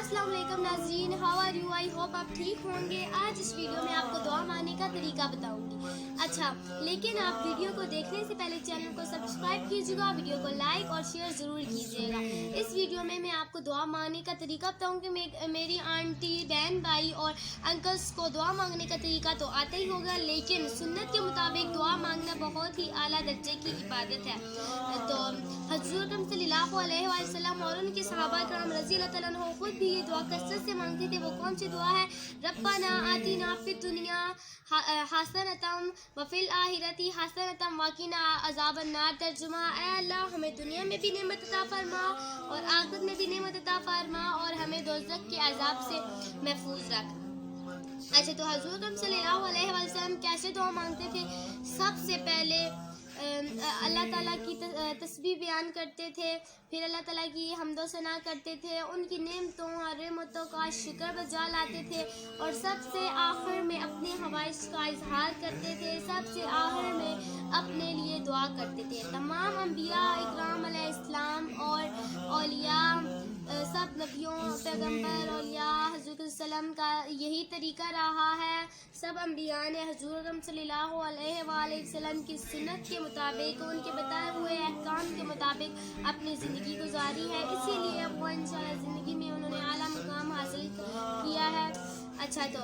अस्सलाम वालेकुम नाज़रीन, how are you? I hope आप ठीक होंगे। आज इस वीडियो में आपको दुआ मांगने का तरीका बताऊंगी। अच्छा, लेकिन आप वीडियो को देखने से पहले चैनल को सब्सक्राइब कीजिएगा, वीडियो को लाइक और शेयर ज़रूर कीजिएगा। इस वीडियो में मैं आपको दुआ मांगने का तरीका बताऊंगी। मेरी आंटी, बहन, भाई और अंकल्स को दुआ मांगने का तरीका तो आता ही होगा, लेकिन सुन्नत के मुताबिक दुआ मांगना बहुत ही आला दर्जे की इबादत है। तो हज़रत सल्लल्लाहु अलैहि वसल्लम और उनके सहाबा कराम रज़ी अल्लाह तआला अन्हुम खुद भी ये दुआ कसरत से मांगते थे। वो कौन सी दुआ है? रब्बना आतिना फिद दुनिया हसनतम व फिल आखिरति हसनतम वकिना अज़ाबन नार। तर्जुमा, ऐ अल्लाह, हमें दुनिया में भी नेमत अता फरमा और आखिरत में भी नेमत अता फरमा और हमें दोज़ख के अज़ाब से महफूज रख। अच्छा, तो हज़रत सल्लल्लाहु अलैहि वसल्लम कैसे दुआ मांगते थे? सबसे पहले अल्लाह ताला की तस्बीह बयान करते थे, फिर अल्लाह ताला की हम्दो सना करते थे, उनकी नेमतों और रहमतों का शुक्र बजा लाते थे और सबसे आखिर में अपने हवाइज का इजहार करते थे। सबसे आखिर में अपने लिए दुआ करते थे। तमाम अंबिया इकराम अलैहिस्सलाम और औलिया, सब नबियों, पैगम्बर, औलिया हज़रत सल्लम का यही तरीका रहा है। सब अंबिया ने हज़रत सल्लल्लाहु अलैहि वसल्लम की सुन्नत के मुताबिक, उनके बताए हुए अहकाम के मुताबिक अपनी ज़िंदगी गुजारी है। इसीलिए वो इंशाअल्लाह ज़िंदगी में उन्होंने आला मुकाम हासिल किया है। अच्छा, तो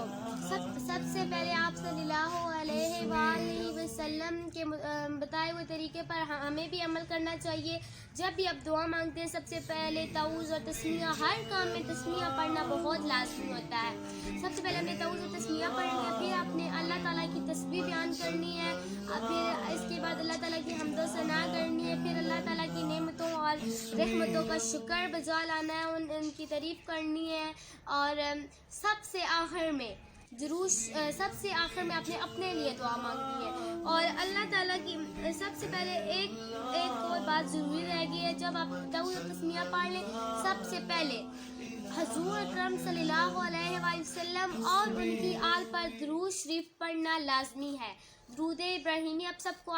सबसे पहले आप सल्लल्लाहु अलैहि वसल्लम के बताए हुए तरीके पर हमें भी अमल करना चाहिए। जब भी आप दुआ मांगते हैं, सबसे पहले तऊज़ और तस्मीया, हर काम में तस्मीया पढ़ना बहुत लाज़मी होता है। सबसे पहले हमने तऊज़ और तस्मीया पढ़नी है, फिर अपने अल्लाह ताला की तस्बीह बयान करनी है, फिर इसके बाद अल्लाह ताला की हम्दो सना करनी है, फिर अल्लाह ताला की नेमतों और रहमतों का शुक्र बजा लाना है, उनकी तारीफ़ करनी है और सबसे आखिर में सबसे आखिर में आपने अपने लिए दुआ मांगनी है। और अल्लाह ताला की सबसे पहले एक और बात ज़रूरी रह गई है। जब आप तऊज़ और तस्मीया पढ़ लें, सबसे पहले हुज़ूर अकरम सल्लल्लाहु अलैहि वसल्लम और उनकी आल पर दुरूद शरीफ पढ़ना लाजमी है। दुरूद इब्राहिमी आप सबको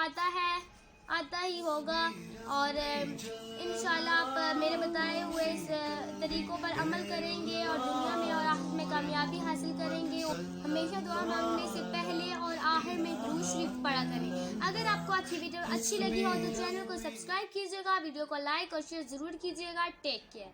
आता ही होगा और इंशाअल्लाह आप मेरे बताए हुए इस तरीक़ों पर अमल करेंगे और दुनिया में और आखिरत में कामयाबी हासिल करेंगे। हमेशा दुआ मांगने से पहले और आखिर में दुरूद शरीफ पढ़ा करें। अगर आपको आज की वीडियो अच्छी लगी हो तो चैनल को सब्सक्राइब कीजिएगा, वीडियो को लाइक और शेयर ज़रूर कीजिएगा। Take care.